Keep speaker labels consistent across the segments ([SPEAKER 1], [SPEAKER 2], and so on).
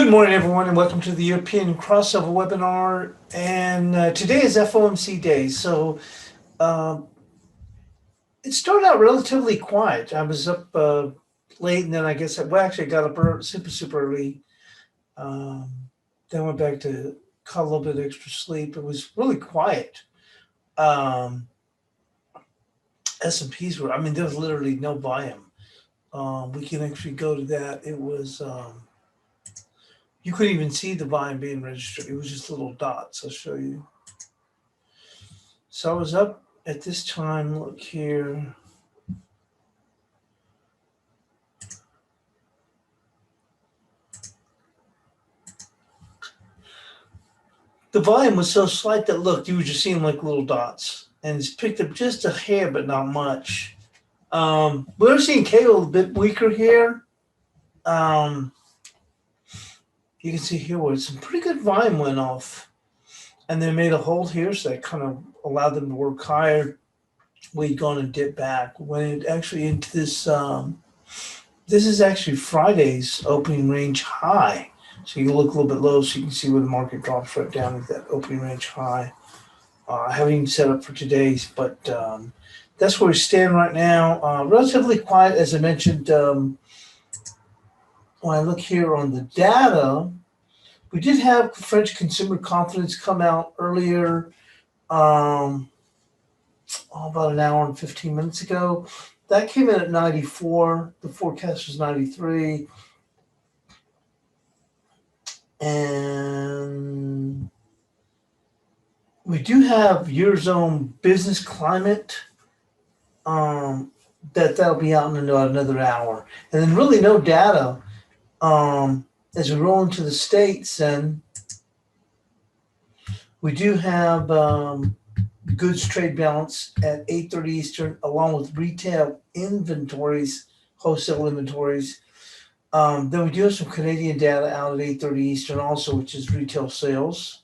[SPEAKER 1] Good morning, everyone, and welcome to the European crossover webinar. And today is FOMC day, so um, it started out relatively quiet. I was up late, and then I guess actually I got up super early. Um, then went back to caught a little bit of extra sleep. It was really quiet. Um, S&Ps were, I mean, there was literally no volume. We can actually go to that. It was. You couldn't even see the volume being registered. It was just little dots. I'll show you. So I was up at this time. Look here. The volume was so slight that look, you were just seeing like little dots, and it's picked up just a hair, but not much. We're seeing K a little bit weaker here. You can see here where some pretty good volume went off, and they made a hold here, so that kind of allowed them to work higher. We'd gone and dipped back. Went actually into this. This is actually Friday's opening range high. So you can look a little bit low so you can see where the market drops right down at that opening range high. I haven't even set up for today's, but that's where we stand right now. Relatively quiet, as I mentioned. When I look here on the data, we did have French consumer confidence come out earlier, about an hour and 15 minutes ago. That came in at 94. The forecast was 93. And we do have Eurozone business climate. That'll be out in another hour. And then really no data as we roll into the States. And we do have goods trade balance at 8:30 Eastern, along with retail inventories, wholesale inventories. Then we do have some Canadian data out at 8:30 Eastern also, which is retail sales.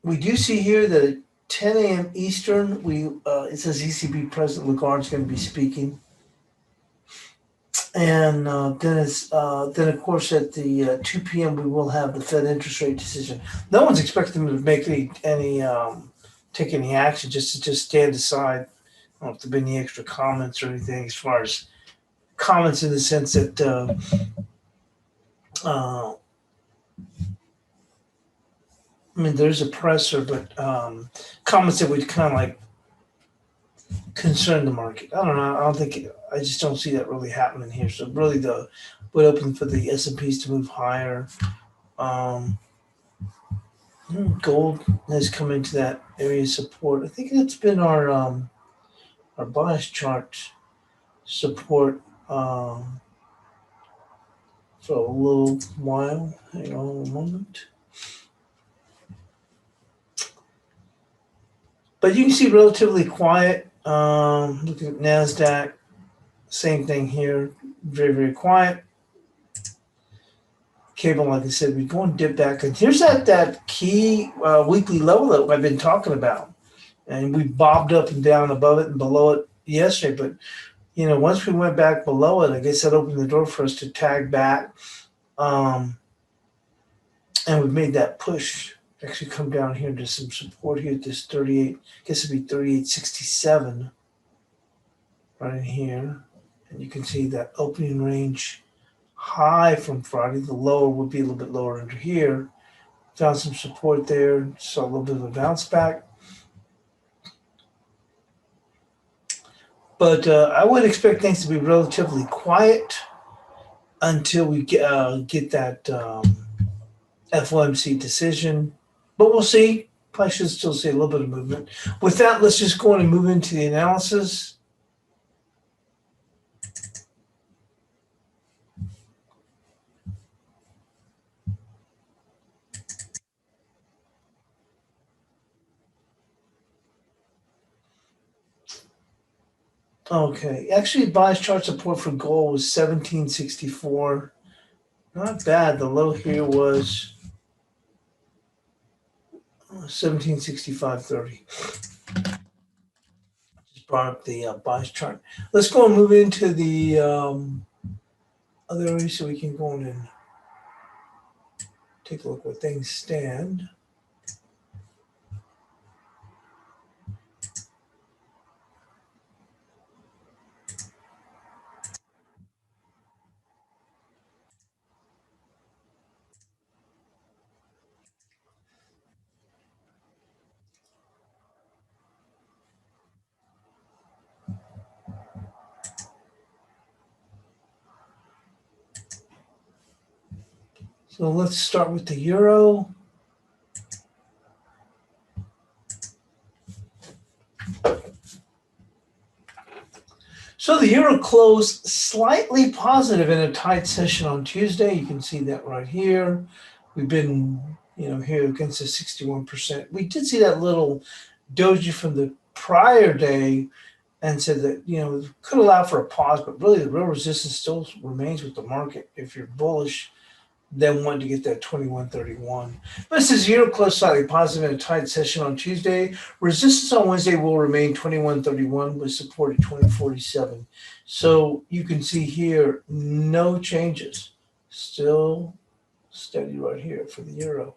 [SPEAKER 1] We do see here that at 10 a.m. Eastern, it says ECB President Lagarde is going to be speaking. And then of course, at the 2 p.m., we will have the Fed interest rate decision. No one's expecting them to make take any action, just to stand aside. I don't know if there've been any extra comments or anything as far as comments in the sense that I mean, there's a presser, but comments that would kind of like concern the market. I don't know. I just don't see that really happening here. So really, would open for the S&Ps to move higher. Gold has come into that area of support. I think that's been our bias chart support for a little while. Hang on a moment. But you can see relatively quiet. Looking at NASDAQ, same thing here. Very, very quiet. Cable, like I said, we go and dip back. And here's that key weekly level that I've been talking about. And we bobbed up and down above it and below it yesterday. But, once we went back below it, I guess that opened the door for us to tag back. And we've made that push. Actually come down here to some support here at this 38, I guess it'd be 38.67 right in here. And you can see that opening range high from Friday. The lower would be a little bit lower under here. Found some support there, saw a little bit of a bounce back. But I would expect things to be relatively quiet until we get that FOMC decision. But we'll see. Probably should still see a little bit of movement. With that, let's just go on and move into the analysis. Okay, actually, bias chart support for gold was 1764. Not bad. The low here was 1765.30. Just brought up the bias chart. Let's go and move into the other areas so we can go on and take a look where things stand. So let's start with the euro. So the euro closed slightly positive in a tight session on Tuesday. You can see that right here. We've been, here against the 61%. We did see that little doji from the prior day and said that, could allow for a pause, but really the real resistance still remains with the market. If you're bullish, then wanting to get that 21.31. But it says euro closed slightly positive in a tight session on Tuesday. Resistance on Wednesday will remain 21.31 with support at 20.47. So you can see here, no changes. Still steady right here for the euro.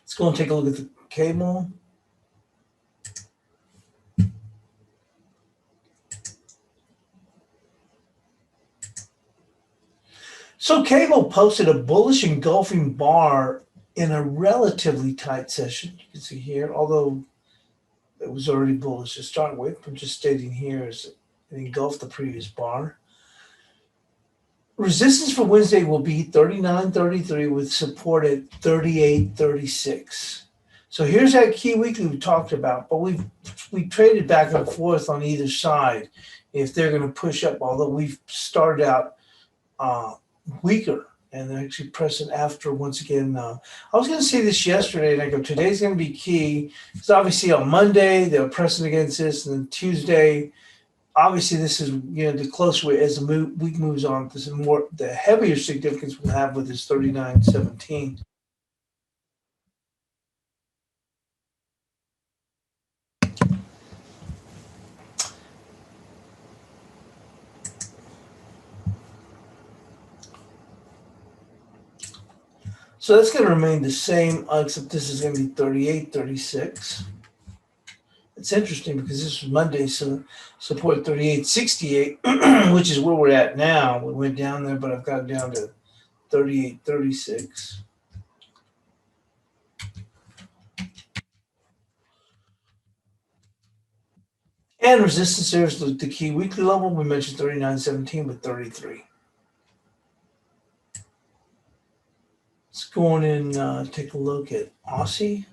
[SPEAKER 1] Let's go and take a look at the cable. So cable posted a bullish engulfing bar in a relatively tight session. You can see here, although it was already bullish to start with. I'm just stating here as it engulfed the previous bar. Resistance for Wednesday will be 39.33 with support at 38.36. So here's that key weekly we talked about, but we traded back and forth on either side if they're going to push up, although we've started out weaker and they're actually pressing after once again. I was going to say this yesterday, and I go, today's going to be key. Because obviously on Monday, they're pressing against this, and then Tuesday, obviously this is, the closer as the week moves on, this is more, the heavier significance we'll have with this 39.17. So that's going to remain the same, except this is going to be 38.36. It's interesting because this was Monday, so support 38.68, which is where we're at now. We went down there, but I've got it down to 38.36. And resistance there is the key weekly level. We mentioned 39.17 with 33. Let's go on and take a look at Aussie.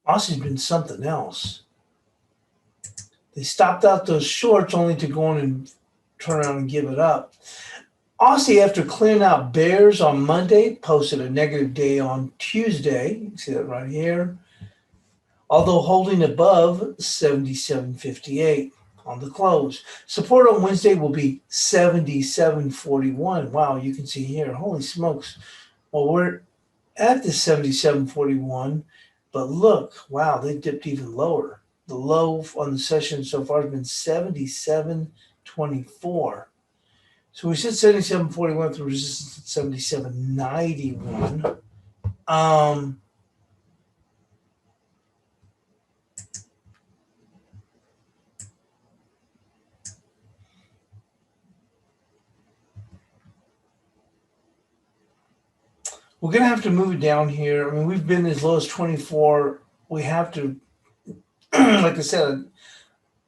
[SPEAKER 1] Aussie's been something else. They stopped out those shorts only to go on and turn around and give it up. Aussie, after clearing out bears on Monday, posted a negative day on Tuesday. You can see that right here. Although holding above 77.58 on the close. Support on Wednesday will be 77.41. Wow, you can see here. Holy smokes. Well, we're at the 77.41, but look, wow, they dipped even lower. The low on the session so far has been 77.24. So we said 77.41 through resistance at 77.91. We're going to have to move it down here. I mean, we've been as low as 24. We have to, like I said,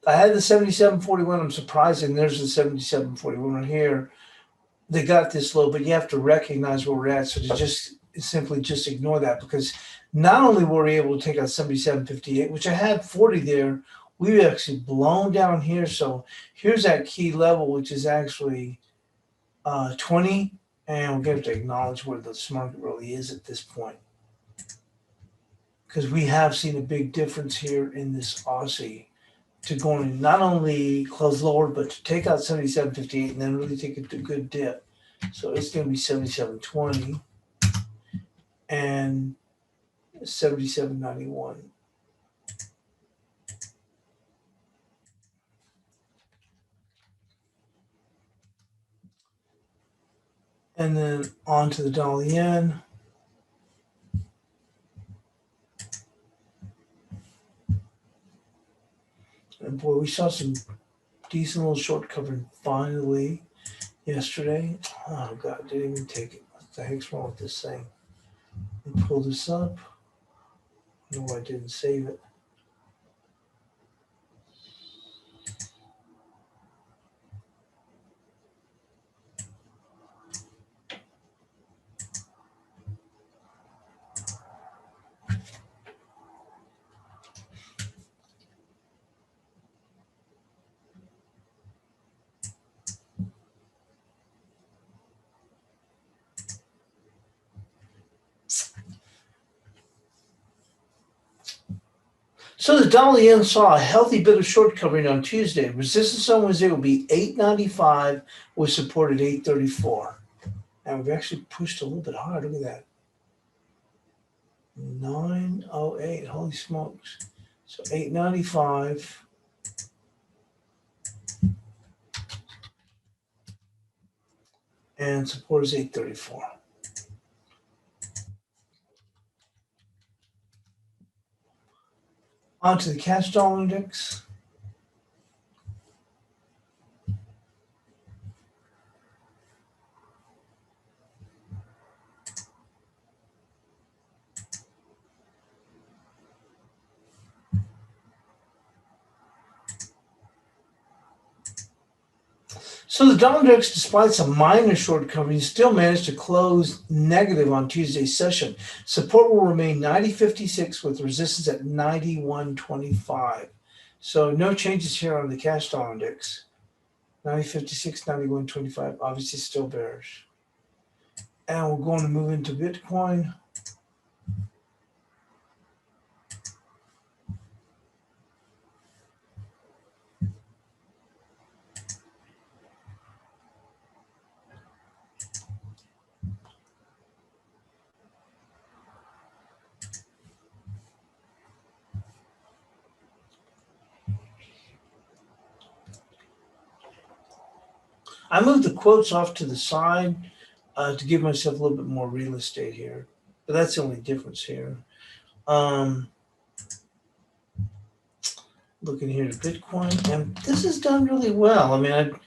[SPEAKER 1] I had the 77.41. I'm surprised, and there's the 77.41 right here. They got this low, but you have to recognize where we're at. So to just simply just ignore that, because not only were we able to take out 77.58, which I had 40 there, we've actually blown down here. So here's that key level, which is actually 20. And we're going to have to acknowledge where this market really is at this point, because we have seen a big difference here in this Aussie to going in not only close lower, but to take out 77.58 and then really take a good dip. So it's going to be 77.20 and 77.91. And then on to the dollar yen. And boy, we saw some decent little short covering finally yesterday. Oh God, didn't even take it. What the heck's wrong with this thing? Let me pull this up. No, I didn't save it. So the dollar yen saw a healthy bit of short covering on Tuesday. Resistance on Wednesday will be 8.95 with support at 8.34. And we've actually pushed a little bit hard. Look at that. 908. Holy smokes. So 8.95. And support is 8.34. On to the cash dollar index. So the dollar index, despite some minor short covering, still managed to close negative on Tuesday's session. Support will remain 90.56 with resistance at 91.25. So no changes here on the cash dollar index. 90.56, 91.25, obviously still bearish. And we're going to move into Bitcoin. I moved the quotes off to the side to give myself a little bit more real estate here. But that's the only difference here. Looking here at Bitcoin, and this has done really well. I mean,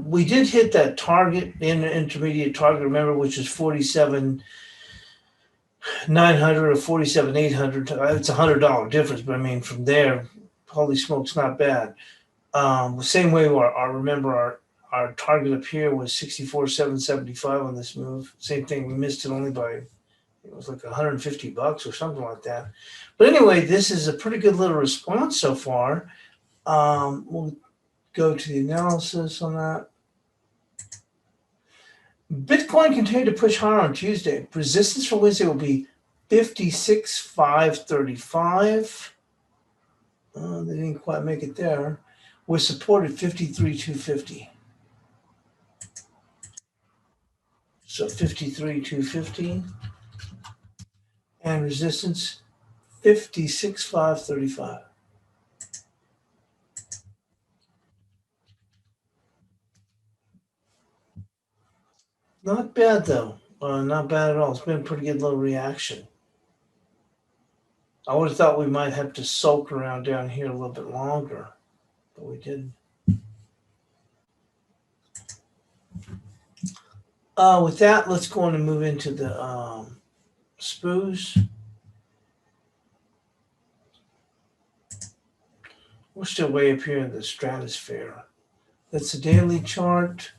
[SPEAKER 1] we did hit that target, intermediate target, remember, which is 47,900 or 47,800. It's $100 difference, but I mean, from there, holy smokes, not bad. The same way, our target up here was 64,775 on this move. Same thing, we missed it only by, it was like $150 or something like that. But anyway, this is a pretty good little response so far. We'll go to the analysis on that. Bitcoin continued to push higher on Tuesday. Resistance for Wednesday will be 56,535. They didn't quite make it there. With support at 53,250. So 53,250. And resistance 56,535. Not bad though. Not bad at all. It's been a pretty good little reaction. I would have thought we might have to sulk around down here a little bit longer, but we didn't. With that, let's go on and move into the SPOOs. We're still way up here in the stratosphere. That's the daily chart.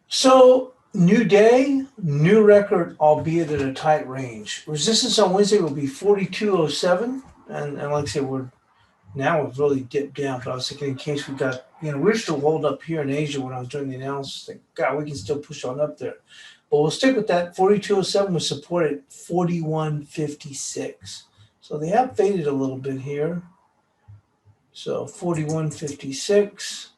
[SPEAKER 1] So, new day, new record, albeit at a tight range. Resistance on Wednesday will be 4207. And like I said, we've really dipped down. But I was thinking in case we got, we're still holed up here in Asia when I was doing the analysis. Think, God, we can still push on up there. But we'll stick with that. 4207 was supported 4156. So they have faded a little bit here. So 4156.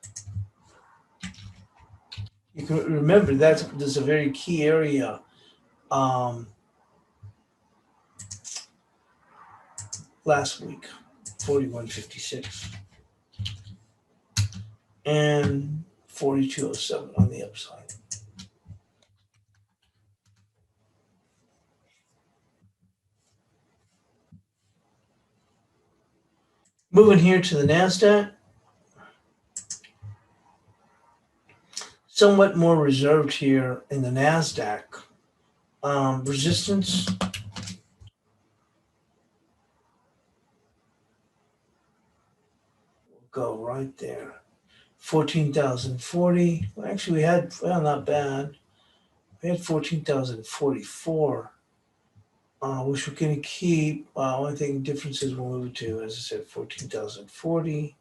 [SPEAKER 1] You can remember there's a very key area. Um, Last week, 41.56 and 42.07 on the upside. Moving here to the NASDAQ, somewhat more reserved here in the NASDAQ. Resistance will go right there. 14,040. Well, actually, we had, well, not bad. We had 14,044, which we're going to keep. Only thing difference is we'll move it to, as I said, 14,040.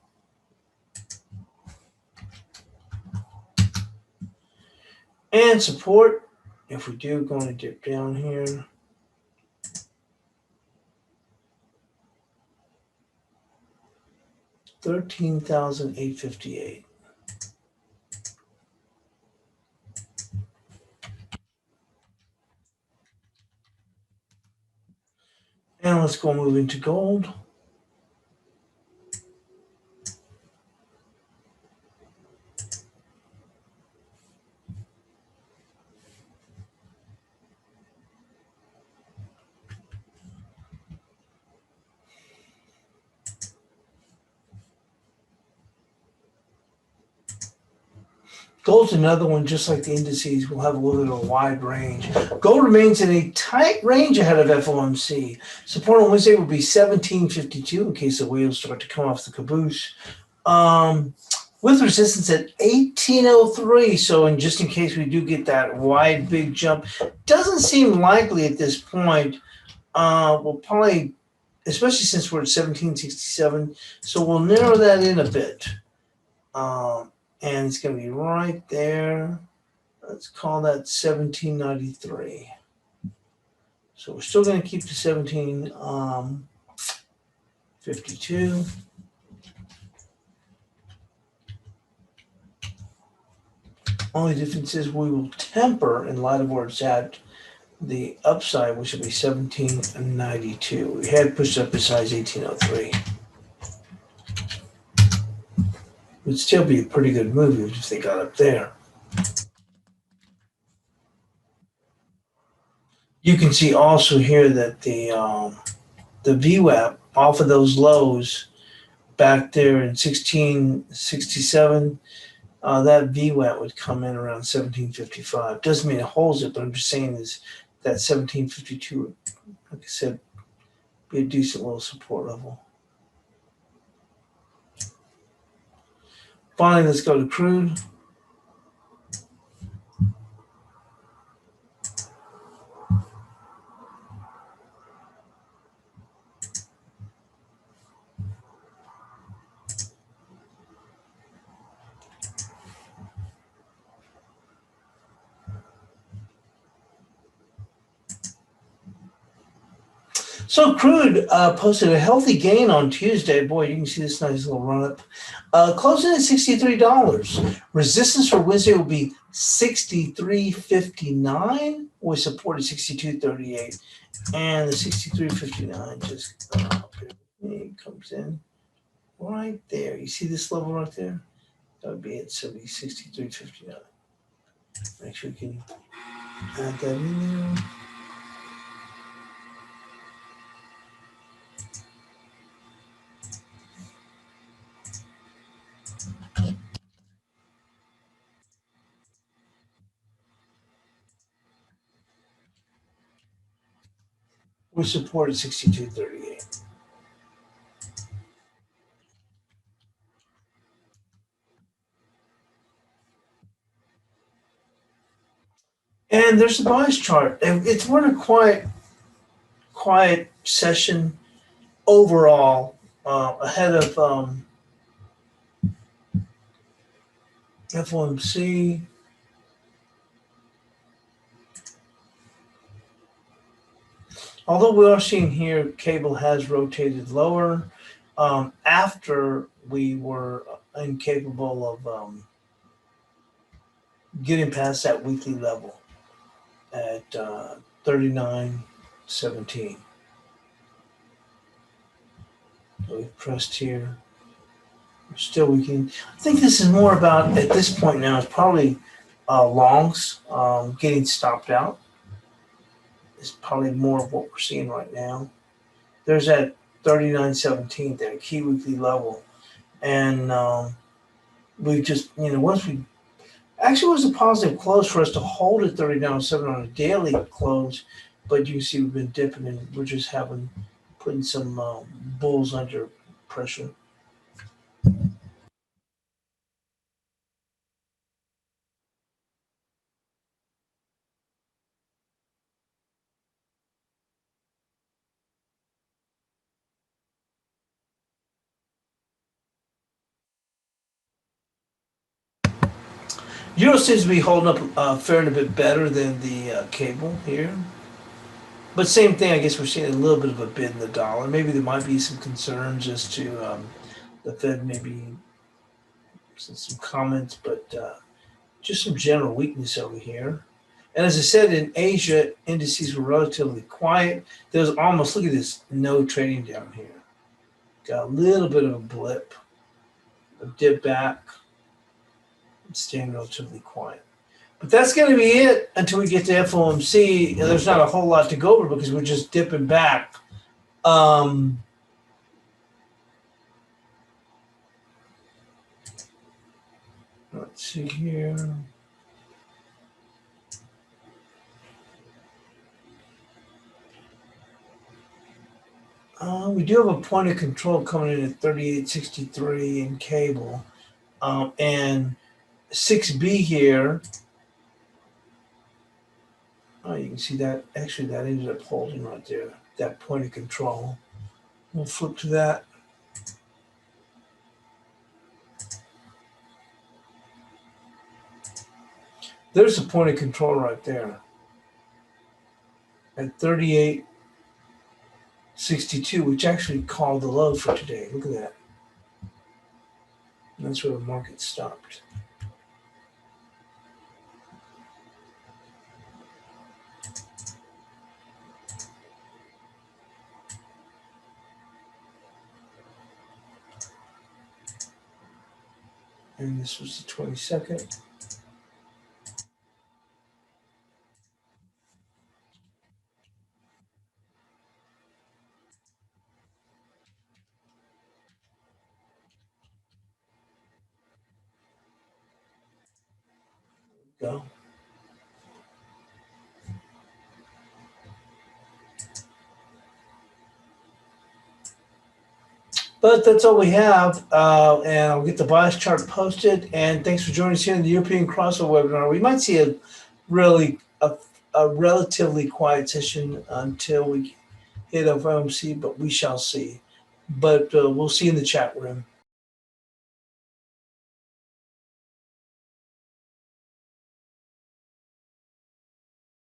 [SPEAKER 1] And support, if we do, going to dip down here. $13,858. And let's go move into gold. Gold's another one, just like the indices, will have a little bit of a wide range. Gold remains in a tight range ahead of FOMC. Support on Wednesday will be 1752 in case the wheels start to come off the caboose. With resistance at 1803. So, just in case we do get that wide, big jump, doesn't seem likely at this point. We'll probably, especially since we're at 1767, so we'll narrow that in a bit. And it's going to be right there. Let's call that 1793. So we're still going to keep the 1752. Only difference is we will temper in light of where it's at the upside, which will be 1792. We had pushed up as high as 1803. Would still be a pretty good move if they got up there. You can see also here that the VWAP off of those lows back there in 1667, that VWAP would come in around 1755. Doesn't mean it holds it, but I'm just saying is that 1752, like I said, be a decent little support level. Finally, let's go to crude. So crude posted a healthy gain on Tuesday. Boy, you can see this nice little run up. Closing at $63. Resistance for Wednesday will be 63.59 with support at 62.38. And the 63.59 just comes in right there. You see this level right there? That would be at 63.59. Make sure you can add that in there. We supported 62.38. And there's the bias chart. It's been a quiet session overall, ahead of FOMC. Although we are seeing here, cable has rotated lower after we were incapable of getting past that weekly level at 39.17. So we've pressed here. Still weakening. I think this is more about, at this point now, it's probably longs getting stopped out. It's probably more of what we're seeing right now. There's that 39.17, that key weekly level. And we just, once we, actually it was a positive close for us to hold at 39.7 on a daily close, but you can see we've been dipping and we're just putting some bulls under pressure. Euro seems to be holding up faring a bit better than the cable here. But same thing, I guess we're seeing a little bit of a bid in the dollar. Maybe there might be some concerns as to the Fed, maybe some comments, but just some general weakness over here. And as I said, in Asia, indices were relatively quiet. There's almost, look at this, no trading down here. Got a little bit of a blip, a dip back, staying relatively quiet. But that's going to be it until we get to FOMC. There's not a whole lot to go over because we're just dipping back. Let's see here. We do have a point of control coming in at 38.63 in cable. And 6B here. Oh, you can see that. Actually, that ended up holding right there. That point of control. We'll flip to that. There's a point of control right there at 38.62, which actually called the low for today. Look at that. And that's where the market stopped. And this was the 22nd. Go. But that's all we have, and I'll get the bias chart posted. And thanks for joining us here in the European crossover webinar. We might see a relatively quiet session until we hit FOMC, but we shall see. But we'll see you in the chat room.